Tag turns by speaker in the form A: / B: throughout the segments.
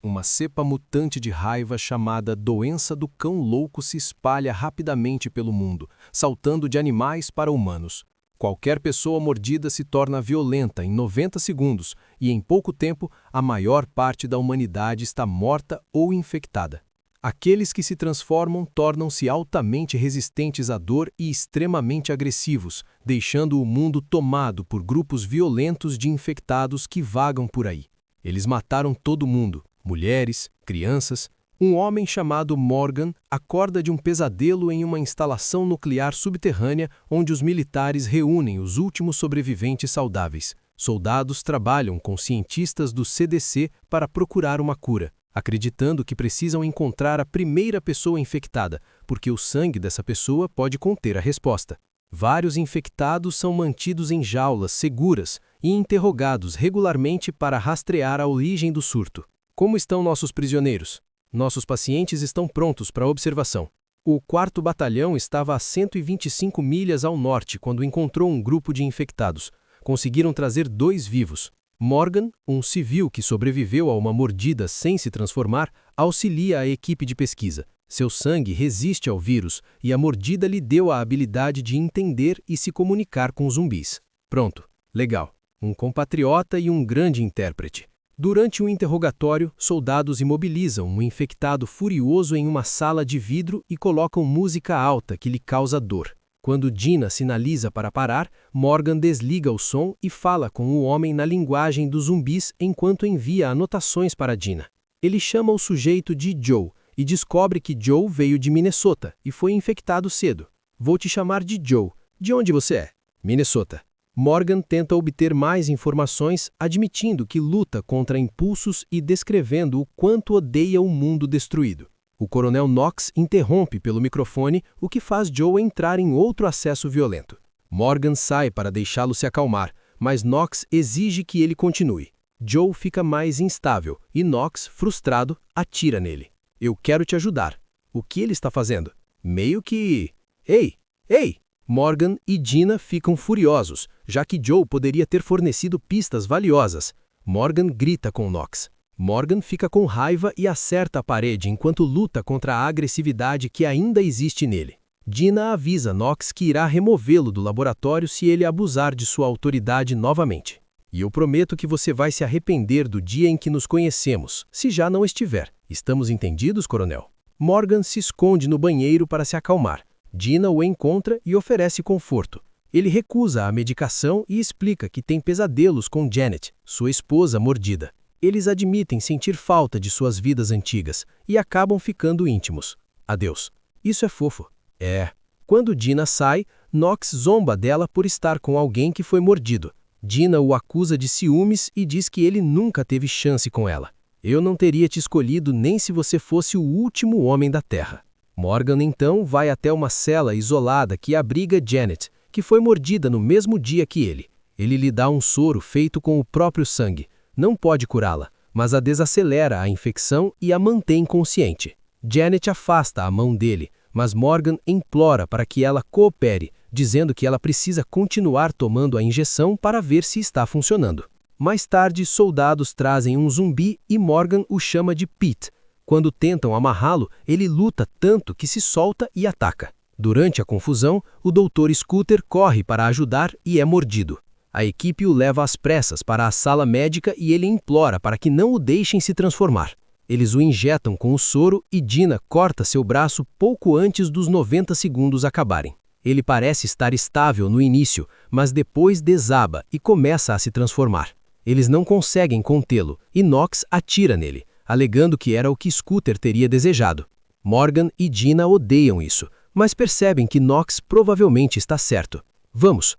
A: Uma cepa mutante de raiva chamada doença do cão louco se espalha rapidamente pelo mundo, saltando de animais para humanos. Qualquer pessoa mordida se torna violenta em 90 segundos e, em pouco tempo, a maior parte da humanidade está morta ou infectada. Aqueles que se transformam tornam-se altamente resistentes à dor e extremamente agressivos, deixando o mundo tomado por grupos violentos de infectados que vagam por aí. Eles mataram todo mundo. Mulheres, crianças. Um homem chamado Morgan acorda de um pesadelo em uma instalação nuclear subterrânea onde os militares reúnem os últimos sobreviventes saudáveis. Soldados trabalham com cientistas do CDC para procurar uma cura, acreditando que precisam encontrar a primeira pessoa infectada, porque o sangue dessa pessoa pode conter a resposta. Vários infectados são mantidos em jaulas seguras e interrogados regularmente para rastrear a origem do surto. Como estão nossos prisioneiros? Nossos pacientes estão prontos para observação. O 4º Batalhão estava a 125 milhas ao norte quando encontrou um grupo de infectados. Conseguiram trazer 2 vivos. Morgan, um civil que sobreviveu a uma mordida sem se transformar, auxilia a equipe de pesquisa. Seu sangue resiste ao vírus e a mordida lhe deu a habilidade de entender e se comunicar com zumbis. Pronto. Legal. Um compatriota e um grande intérprete. Durante o interrogatório, soldados imobilizam um infectado furioso em uma sala de vidro e colocam música alta que lhe causa dor. Quando Dina sinaliza para parar, Morgan desliga o som e fala com o homem na linguagem dos zumbis enquanto envia anotações para Dina. Ele chama o sujeito de Joe e descobre que Joe veio de Minnesota e foi infectado cedo. Vou te chamar de Joe. De onde você é? Minnesota. Morgan tenta obter mais informações, admitindo que luta contra impulsos e descrevendo o quanto odeia o mundo destruído. O coronel Knox interrompe pelo microfone, o que faz Joe entrar em outro acesso violento. Morgan sai para deixá-lo se acalmar, mas Knox exige que ele continue. Joe fica mais instável e Knox, frustrado, atira nele. Eu quero te ajudar. O que ele está fazendo? Meio que... Ei! Ei! Morgan e Dina ficam furiosos, já que Joe poderia ter fornecido pistas valiosas. Morgan grita com Knox. Morgan fica com raiva e acerta a parede enquanto luta contra a agressividade que ainda existe nele. Dina avisa Knox que irá removê-lo do laboratório se ele abusar de sua autoridade novamente. E eu prometo que você vai se arrepender do dia em que nos conhecemos, se já não estiver. Estamos entendidos, coronel? Morgan se esconde no banheiro para se acalmar. Dina o encontra e oferece conforto. Ele recusa a medicação e explica que tem pesadelos com Janet, sua esposa mordida. Eles admitem sentir falta de suas vidas antigas e acabam ficando íntimos. Adeus. Isso é fofo. É. Quando Dina sai, Knox zomba dela por estar com alguém que foi mordido. Dina o acusa de ciúmes e diz que ele nunca teve chance com ela. Eu não teria te escolhido nem se você fosse o último homem da Terra. Morgan então vai até uma cela isolada que abriga Janet, que foi mordida no mesmo dia que ele. Ele lhe dá um soro feito com o próprio sangue. Não pode curá-la, mas a desacelera a infecção e a mantém consciente. Janet afasta a mão dele, mas Morgan implora para que ela coopere, dizendo que ela precisa continuar tomando a injeção para ver se está funcionando. Mais tarde, soldados trazem um zumbi e Morgan o chama de Pete. Quando tentam amarrá-lo, ele luta tanto que se solta e ataca. Durante a confusão, o Dr. Scooter corre para ajudar e é mordido. A equipe o leva às pressas para a sala médica e ele implora para que não o deixem se transformar. Eles o injetam com o soro e Dina corta seu braço pouco antes dos 90 segundos acabarem. Ele parece estar estável no início, mas depois desaba e começa a se transformar. Eles não conseguem contê-lo e Knox atira nele, alegando que era o que Scooter teria desejado. Morgan e Dina odeiam isso, mas percebem que Knox provavelmente está certo. Vamos,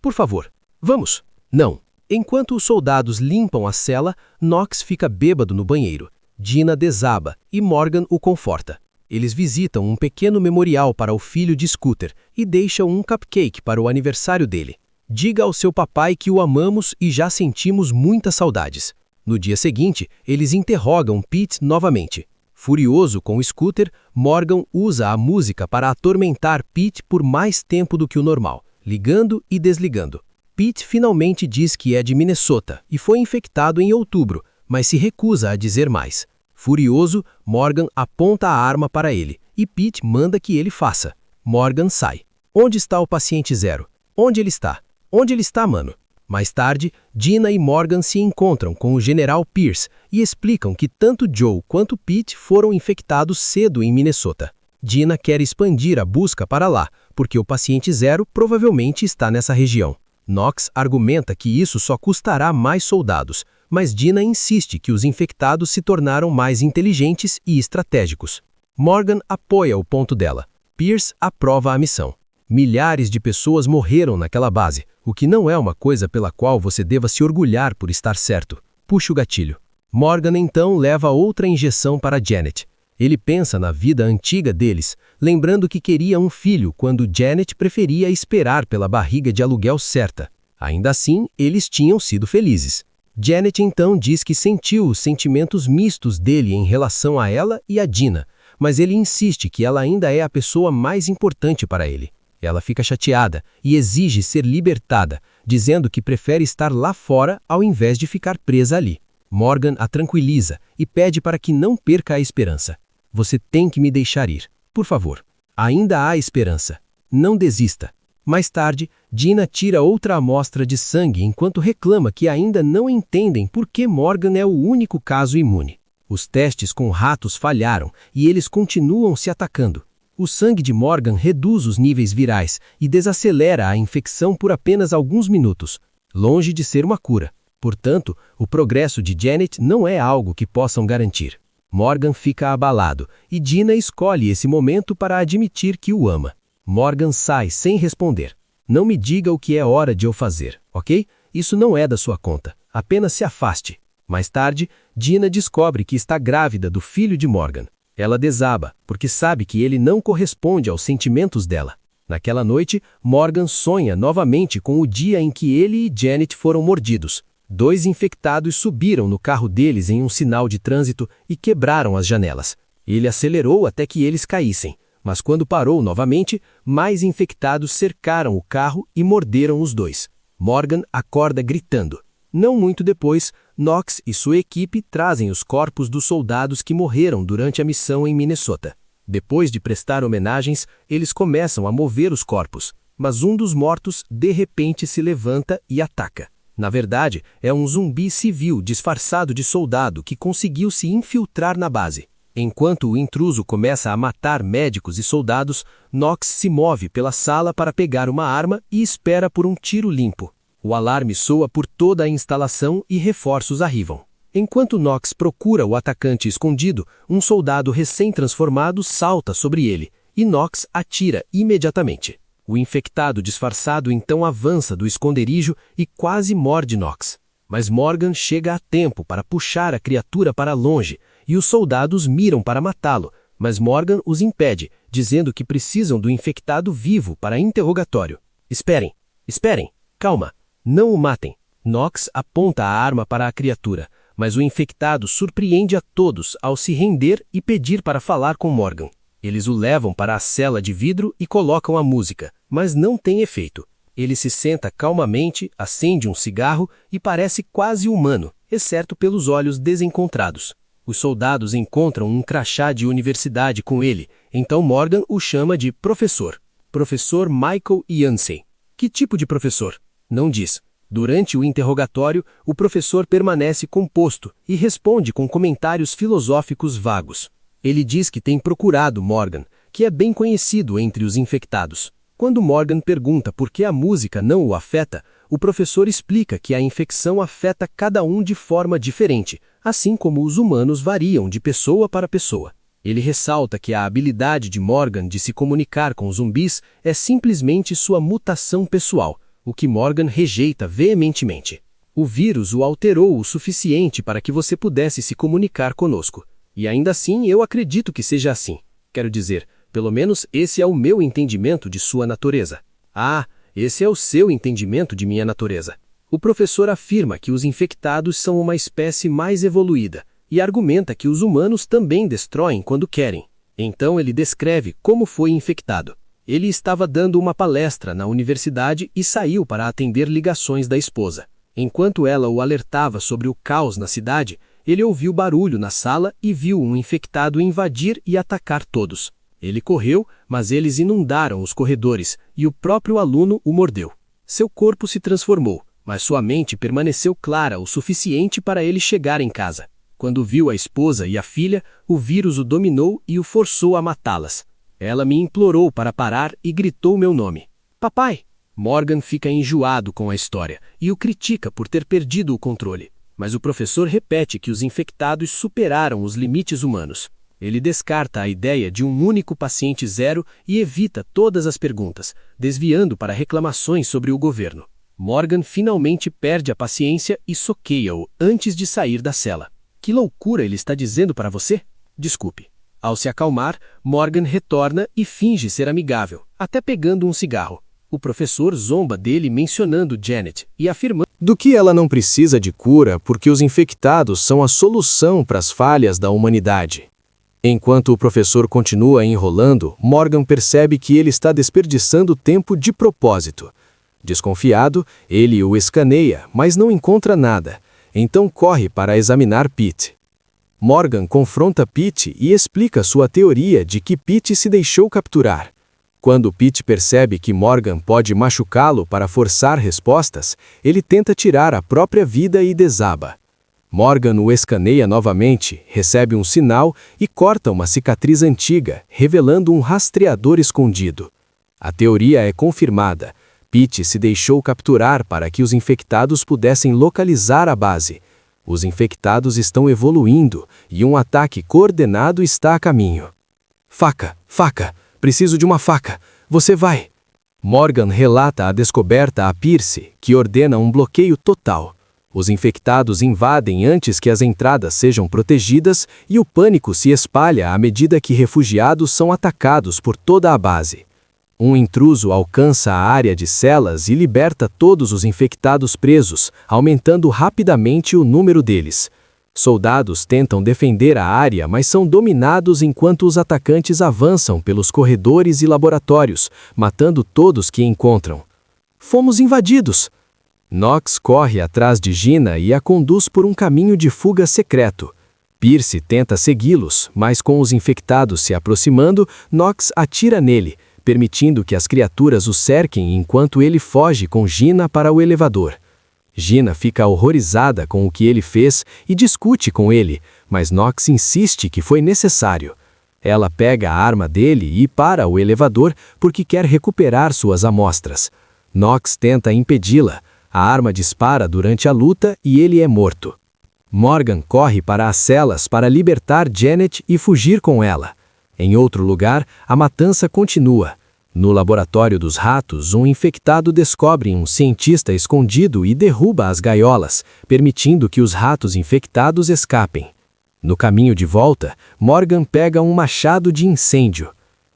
A: por favor, vamos. Não. Enquanto os soldados limpam a cela, Knox fica bêbado no banheiro. Dina desaba e Morgan o conforta. Eles visitam um pequeno memorial para o filho de Scooter e deixam um cupcake para o aniversário dele. Diga ao seu papai que o amamos e já sentimos muitas saudades. No dia seguinte, eles interrogam Pete novamente. Furioso com o Scooter, Morgan usa a música para atormentar Pete por mais tempo do que o normal, ligando e desligando. Pete finalmente diz que é de Minnesota e foi infectado em outubro,
B: mas se recusa a dizer mais. Furioso, Morgan aponta a arma para ele, e Pete manda que ele faça. Morgan sai. Onde está o paciente zero? Onde ele está? Onde ele está, mano? Mais tarde, Dina e Morgan se encontram com o General Pierce e explicam que tanto Joe quanto Pete foram infectados cedo em Minnesota. Dina quer expandir a busca para lá, porque o paciente zero provavelmente está nessa região. Knox argumenta que isso só custará mais soldados, mas Dina insiste que os infectados se tornaram mais inteligentes e estratégicos. Morgan apoia o ponto dela. Pierce aprova a missão. Milhares de pessoas morreram naquela base, o que não é uma coisa pela qual você deva se orgulhar por estar certo. Puxa o gatilho. Morgan então leva outra injeção para Janet. Ele pensa na vida antiga deles, lembrando que queria um filho quando Janet preferia esperar pela barriga de aluguel certa. Ainda assim, eles tinham sido felizes. Janet então diz que sentiu os sentimentos mistos dele em relação a ela e a Dina, mas ele insiste que ela ainda é a pessoa mais importante para ele. Ela fica chateada e exige ser libertada, dizendo que prefere estar lá fora ao invés de ficar presa ali. Morgan a tranquiliza e pede para que não perca a esperança. Você tem que me deixar ir, por favor. Ainda há esperança. Não desista. Mais tarde, Dina tira outra amostra de sangue enquanto reclama que ainda não entendem por que Morgan é o único caso imune. Os testes com ratos falharam e eles continuam se atacando. O sangue de Morgan reduz os níveis virais e desacelera a infecção por apenas alguns minutos, longe de ser uma cura. Portanto, o progresso de Janet não é algo que possam garantir. Morgan fica abalado e Dina escolhe esse momento para admitir que o ama. Morgan sai sem responder. Não me diga o que é hora de eu fazer, ok? Isso não é da sua conta. Apenas se afaste. Mais tarde, Dina descobre que está grávida do filho de Morgan. Ela desaba, porque sabe que ele não corresponde aos sentimentos dela. Naquela noite, Morgan sonha novamente com o dia em que ele e Janet foram mordidos. 2 infectados subiram no carro deles em um sinal de trânsito e quebraram as janelas. Ele acelerou até que eles caíssem, mas quando parou novamente, mais infectados cercaram o carro e morderam os 2. Morgan acorda gritando. Não muito depois, Knox e sua equipe trazem os corpos dos soldados que morreram durante a missão em Minnesota. Depois de prestar homenagens, eles começam a mover os corpos, mas um dos mortos de repente se levanta e ataca. Na verdade, é um zumbi civil disfarçado de soldado que conseguiu se infiltrar na base. Enquanto o intruso começa a matar médicos e soldados, Knox se move pela sala para pegar uma arma e espera por um tiro limpo. O alarme soa por toda a instalação e reforços arrivam. Enquanto Knox procura o atacante escondido, um soldado recém-transformado salta sobre ele, e Knox atira imediatamente. O infectado disfarçado então avança do esconderijo e quase morde Knox. Mas Morgan chega a tempo para puxar a criatura para longe, e os soldados miram para matá-lo, mas Morgan os impede, dizendo que precisam do infectado vivo para interrogatório. Esperem, calma. Não o matem. Knox aponta a arma para a criatura, mas o infectado surpreende a todos ao se render e pedir para falar com Morgan. Eles o levam para a cela de vidro e colocam a música, mas não tem efeito. Ele se senta calmamente, acende um cigarro e parece quase humano, exceto pelos olhos desencontrados. Os soldados encontram um crachá de universidade com ele, então Morgan o chama de professor. Professor Michael Yancey. Que tipo de professor? Não diz. Durante o interrogatório, o professor permanece composto e responde com comentários filosóficos vagos. Ele diz que tem procurado Morgan, que é bem conhecido entre os infectados. Quando Morgan pergunta por que a música não o afeta, o professor explica que a infecção afeta cada um de forma diferente, assim como os humanos variam de pessoa para pessoa. Ele ressalta que a habilidade de Morgan de se comunicar com zumbis é simplesmente sua mutação pessoal, o que Morgan rejeita veementemente. O vírus o alterou o suficiente para que você pudesse se comunicar conosco. E ainda assim eu acredito que seja assim. Quero dizer, pelo menos esse é o meu entendimento de sua natureza. Ah, esse é o seu entendimento de minha natureza. O professor afirma que os infectados são uma espécie mais evoluída e argumenta que os humanos também destroem quando querem. Então ele descreve como foi infectado. Ele estava dando uma palestra na universidade e saiu para atender ligações da esposa. Enquanto ela o alertava sobre o caos na cidade, ele ouviu barulho na sala e viu um infectado invadir e atacar todos. Ele correu, mas eles inundaram os corredores, e o próprio aluno o mordeu. Seu corpo se transformou, mas sua mente permaneceu clara o suficiente para ele chegar em casa. Quando viu a esposa e a filha, o vírus o dominou e o forçou a matá-las. Ela me implorou para parar e gritou meu nome. Papai! Morgan fica enjoado com a história e o critica por ter perdido o controle. Mas o professor repete que os infectados superaram os limites humanos. Ele descarta a ideia de um único paciente zero e evita todas as perguntas, desviando para reclamações sobre o governo. Morgan finalmente perde a paciência e soqueia-o antes de sair da cela. Que loucura ele está dizendo para você? Desculpe. Ao se acalmar, Morgan retorna e finge ser amigável, até pegando um cigarro. O professor zomba dele mencionando Janet e afirmando
A: do que ela não precisa de cura porque os infectados são a solução para as falhas da humanidade. Enquanto o professor continua enrolando, Morgan percebe que ele está desperdiçando tempo de propósito. Desconfiado, ele o escaneia, mas não encontra nada. Então corre para examinar Pete. Morgan confronta Pete e explica sua teoria de que Pete se deixou capturar. Quando Pete percebe que Morgan pode machucá-lo para forçar respostas, ele tenta tirar a própria vida e desaba. Morgan o escaneia novamente, recebe um sinal e corta uma cicatriz antiga, revelando um rastreador escondido. A teoria é confirmada. Pete se deixou capturar para que os infectados pudessem localizar a base. Os infectados estão evoluindo e um ataque coordenado está a caminho. Faca, faca, preciso de uma faca. Você vai. Morgan relata a descoberta a Pierce, que ordena um bloqueio total. Os infectados invadem antes que as entradas sejam protegidas e o pânico se espalha à medida que refugiados são atacados por toda a base. Um intruso alcança a área de celas e liberta todos os infectados presos, aumentando rapidamente o número deles. Soldados tentam defender a área, mas são dominados enquanto os atacantes avançam pelos corredores e laboratórios, matando todos que encontram. Fomos invadidos! Knox corre atrás de Gina e a conduz por um caminho de fuga secreto. Pierce tenta segui-los, mas com os infectados se aproximando, Knox atira nele, permitindo que as criaturas o cerquem enquanto ele foge com Gina para o elevador. Gina fica horrorizada com o que ele fez e discute com ele, mas Knox insiste que foi necessário. Ela pega a arma dele e para o elevador porque quer recuperar suas amostras. Knox tenta impedi-la. A arma dispara durante a luta e ele é morto. Morgan corre para as celas para libertar Janet e fugir com ela. Em outro lugar, a matança continua. No laboratório dos ratos, um infectado descobre um cientista escondido e derruba as gaiolas, permitindo que os ratos infectados escapem. No caminho de volta, Morgan pega um machado de incêndio.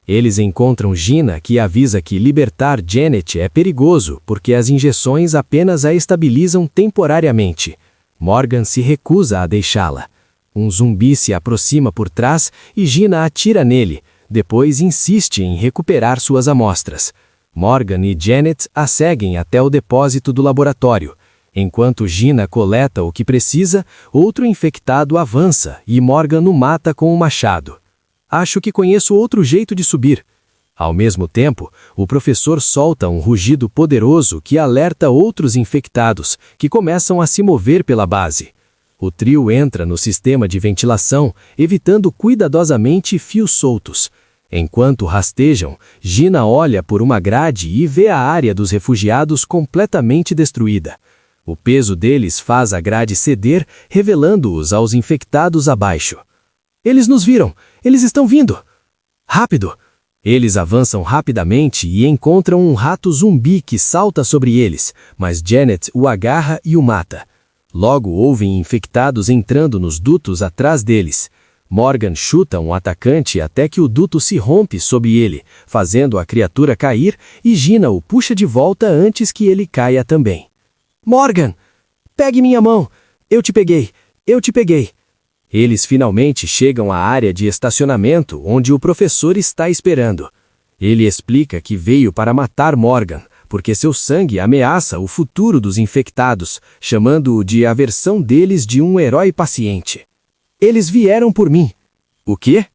A: Eles encontram Gina, que avisa que libertar Janet é perigoso porque as injeções apenas a estabilizam temporariamente. Morgan se recusa a deixá-la. Um zumbi se aproxima por trás e Gina atira nele, depois insiste em recuperar suas amostras. Morgan e Janet a seguem até o depósito do laboratório. Enquanto Gina coleta o que precisa, outro infectado avança e Morgan o mata com um machado. Acho que conheço outro jeito de subir. Ao mesmo tempo, o professor solta um rugido poderoso que alerta outros infectados, que começam a se mover pela base. O trio entra no sistema de ventilação, evitando cuidadosamente fios soltos. Enquanto rastejam, Gina olha por uma grade e vê a área dos refugiados completamente destruída. O peso deles faz a grade ceder, revelando-os aos infectados abaixo. Eles nos viram! Eles estão vindo! Rápido! Eles avançam rapidamente e encontram um rato zumbi que salta sobre eles, mas Janet o agarra e o mata. Logo ouvem infectados entrando nos dutos atrás deles. Morgan chuta um atacante até que o duto se rompe sob ele, fazendo a criatura cair, e Gina o puxa de volta antes que ele caia também. Morgan! Pegue minha mão! Eu te peguei! Eu te peguei! Eles finalmente chegam à área de estacionamento onde o professor está esperando. Ele explica que veio para matar Morgan,
B: porque seu sangue ameaça o futuro dos infectados, chamando-o de a versão deles de um herói paciente. Eles vieram por mim. O quê?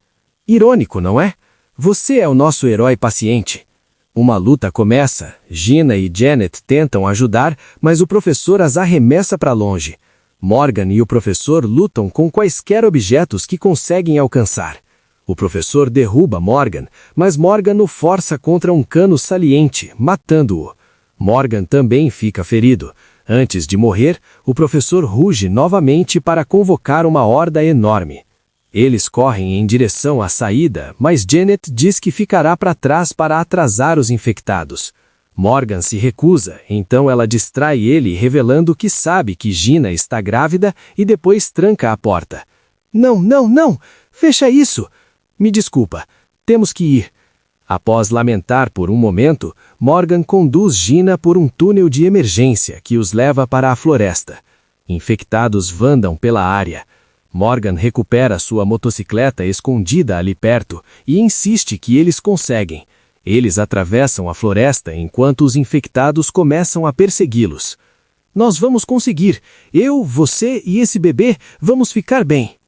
B: Irônico, não é? Você é o nosso herói paciente. Uma luta começa, Gina e Janet tentam ajudar, mas o professor as arremessa para longe. Morgan e o professor lutam com quaisquer objetos que conseguem alcançar. O professor derruba Morgan, mas Morgan o força contra um cano saliente, matando-o. Morgan também fica ferido. Antes de morrer, o professor ruge novamente para convocar uma horda enorme. Eles correm em direção à saída, mas Janet diz que ficará para trás para atrasar os infectados. Morgan se recusa, então ela distrai ele, revelando que sabe que Gina está grávida e depois tranca a porta. Não, não, não! Fecha isso! Me desculpa, temos que ir. Após lamentar por um momento, Morgan conduz Gina por um túnel de emergência que os leva para a floresta. Infectados vandam pela área. Morgan recupera sua motocicleta escondida ali perto e insiste que eles conseguem. Eles atravessam a floresta enquanto os infectados começam a persegui-los. Nós vamos conseguir. Eu, você e esse bebê vamos ficar bem.